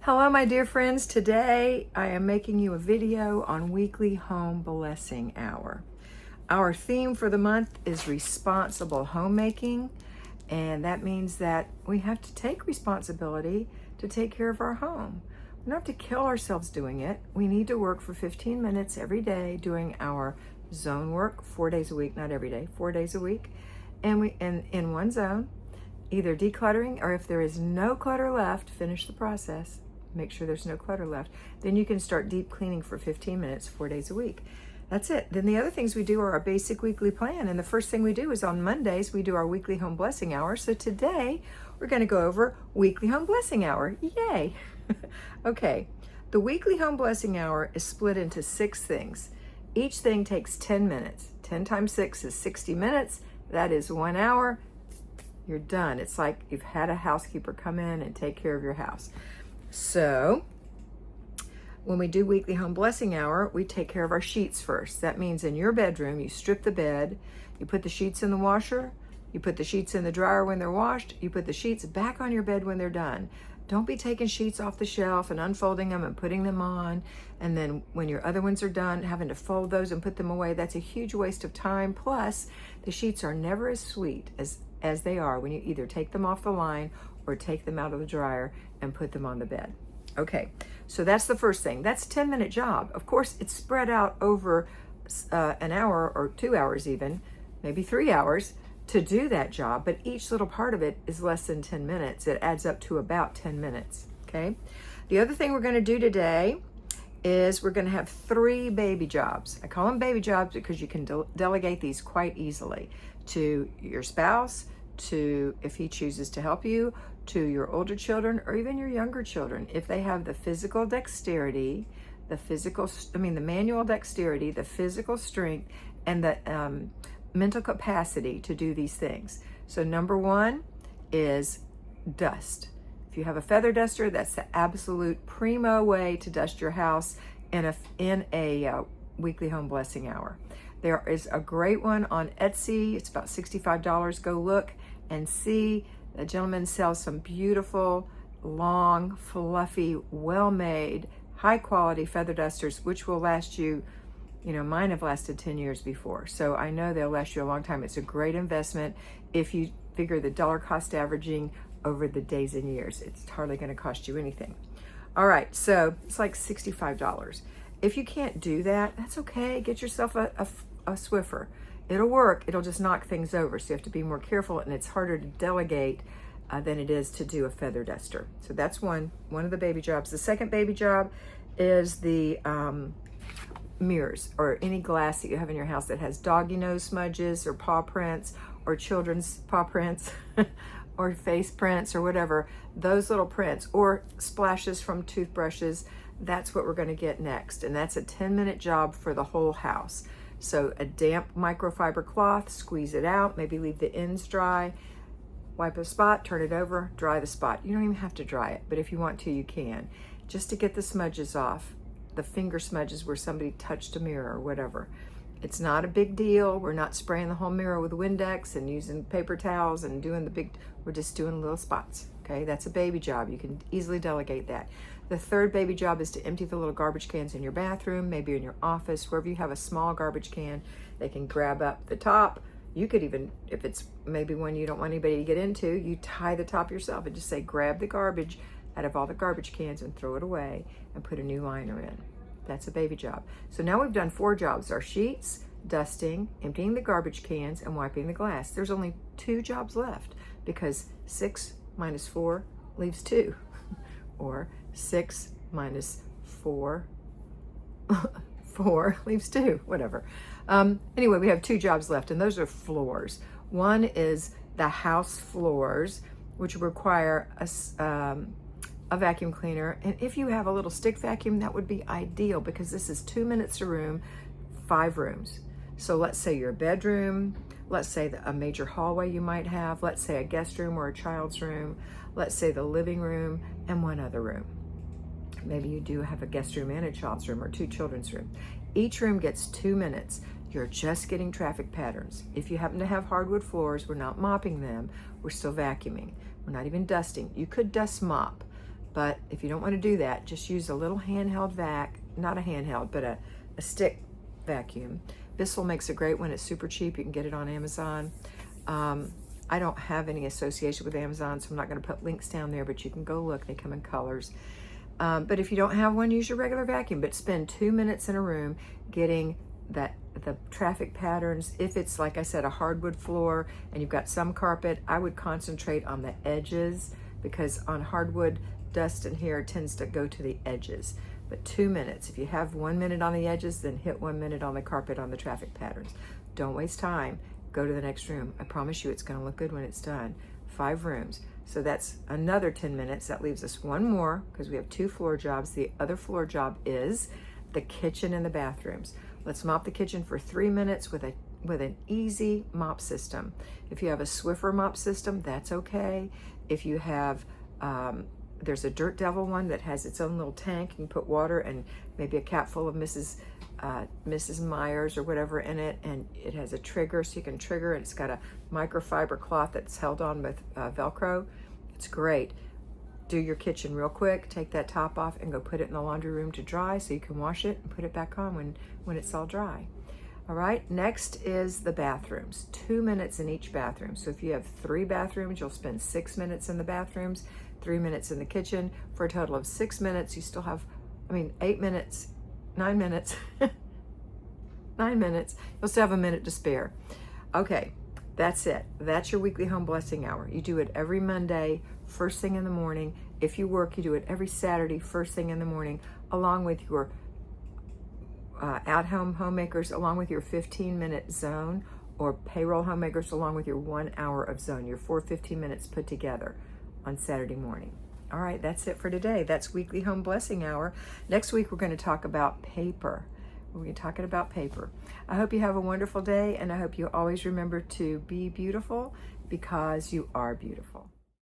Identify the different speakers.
Speaker 1: Hello, my dear friends. Today I am making you a video on weekly home blessing hour. Our theme for the month is responsible homemaking, and that means that we have to take responsibility to take care of our home. We don't have to kill ourselves doing it. We need to work for 15 minutes every day doing our zone work 4 days a week, not every day, 4 days a week, and in one zone, either decluttering, or if there is no clutter left, finish the process. Make sure there's no clutter left. Then you can start deep cleaning for 15 minutes, 4 days a week. That's it. Then the other things we do are our basic weekly plan. And the first thing we do is on Mondays, we do our weekly home blessing hour. So today we're going to go over weekly home blessing hour. Yay. Okay. The weekly home blessing hour is split into 6 things. Each thing takes 10 minutes. 10 times 6 is 60 minutes. That is 1 hour. You're done. It's like you've had a housekeeper come in and take care of your house. So when we do weekly home blessing hour, we take care of our sheets first. That means in your bedroom, you strip the bed, you put the sheets in the washer, you put the sheets in the dryer when they're washed, you put the sheets back on your bed when they're done. Don't be taking sheets off the shelf and unfolding them and putting them on, and then when your other ones are done, having to fold those and put them away. That's a huge waste of time. Plus, the sheets are never as sweet as they are when you either take them off the line or take them out of the dryer and put them on the bed. Okay, so that's the first thing. That's a 10-minute job. Of course, it's spread out over an hour or 2 hours even, maybe 3 hours to do that job, but each little part of it is less than 10 minutes. It adds up to about 10 minutes, okay? The other thing we're gonna do today is we're gonna have 3 baby jobs. I call them baby jobs because you can delegate these quite easily to your spouse, to, if he chooses to help you, to your older children or even your younger children. If they have the physical dexterity, the manual dexterity, the physical strength, and the mental capacity to do these things. So number 1 is dust. If you have a feather duster, that's the absolute primo way to dust your house in a weekly home blessing hour. There is a great one on Etsy. It's about $65. Go look and see. The gentleman sells some beautiful, long, fluffy, well-made, high-quality feather dusters, which will last you, mine have lasted 10 years before. So I know they'll last you a long time. It's a great investment if you figure the dollar cost averaging over the days and years. It's hardly going to cost you anything. All right, so it's like $65. If you can't do that, that's okay. Get yourself a Swiffer. It'll work. It'll just knock things over. So you have to be more careful, and it's harder to delegate than it is to do a feather duster. So that's one of the baby jobs. The second baby job is the mirrors or any glass that you have in your house that has doggy nose smudges or paw prints or children's paw prints or face prints or whatever. Those little prints or splashes from toothbrushes, that's what we're going to get next. And that's a 10-minute job for the whole house. So a damp microfiber cloth, squeeze it out, maybe leave the ends dry, wipe a spot, turn it over, dry the spot. You don't even have to dry it, but if you want to, you can. Just to get the smudges off, the finger smudges where somebody touched a mirror or whatever. It's not a big deal. We're not spraying the whole mirror with Windex and using paper towels and doing we're just doing little spots, okay? That's a baby job. You can easily delegate that. The third baby job is to empty the little garbage cans in your bathroom, maybe in your office, wherever you have a small garbage can. They can grab up the top. You could even, if it's maybe one you don't want anybody to get into, you tie the top yourself and just say, grab the garbage out of all the garbage cans and throw it away and put a new liner in. That's a baby job. So now we've done 4 jobs: our sheets, dusting, emptying the garbage cans, and wiping the glass. There's only 2 jobs left because 6 minus 4 leaves 2. Or 6 minus 4, 4 leaves 2, whatever. Anyway, we have 2 jobs left, and those are floors. One is the house floors, which require a vacuum cleaner. And if you have a little stick vacuum, that would be ideal because this is 2 minutes a room, 5 rooms. So let's say your bedroom, let's say a major hallway you might have, let's say a guest room or a child's room, let's say the living room and 1 other room. Maybe you do have a guest room and a child's room or 2 children's rooms. Each room gets 2 minutes. You're just getting traffic patterns. If you happen to have hardwood floors, we're not mopping them. We're still vacuuming. We're not even dusting. You could dust mop, But if you don't want to do that, just use a little handheld vac, not a handheld, but a stick vacuum. Bissell makes a great one. It's super cheap. You can get it on Amazon. I don't have any association with Amazon, so I'm not going to put links down there, but you can go look. They come in colors. But if you don't have one, use your regular vacuum, but spend 2 minutes in a room getting the traffic patterns. If it's, like I said, a hardwood floor and you've got some carpet, I would concentrate on the edges, because on hardwood, dust and hair tends to go to the edges. But 2 minutes. If you have 1 minute on the edges, then hit 1 minute on the carpet on the traffic patterns. Don't waste time. Go to the next room. I promise you it's going to look good when it's done. 5 rooms. So that's another 10 minutes. That leaves us one more, because we have 2 floor jobs. The other floor job is the kitchen and the bathrooms. Let's mop the kitchen for 3 minutes with an easy mop system. If you have a Swiffer mop system, that's okay. If you have, there's a Dirt Devil one that has its own little tank. You can put water and maybe a cap full of Mrs. Myers or whatever in it, and it has a trigger, so you can trigger it. It's got a microfiber cloth that's held on with Velcro. It's great. Do your kitchen real quick, take that top off and go put it in the laundry room to dry, so you can wash it and put it back on when it's all dry. All right, next is the bathrooms. 2 minutes in each bathroom. So if you have 3 bathrooms, you'll spend 6 minutes in the bathrooms, 3 minutes in the kitchen, for a total of 6 minutes. You still have, 8 minutes, 9 minutes, 9 minutes. You'll still have a minute to spare. Okay, that's it. That's your weekly home blessing hour. You do it every Monday, first thing in the morning. If you work, you do it every Saturday, first thing in the morning, along with your at-home homemakers, along with your 15-minute zone, or payroll homemakers, along with your 1 hour of zone, your 4 15 minutes put together on Saturday morning. All right, that's it for today. That's weekly home blessing hour. Next week, we're going to talk about paper. We're going to be talking about paper. I hope you have a wonderful day, and I hope you always remember to be beautiful, because you are beautiful.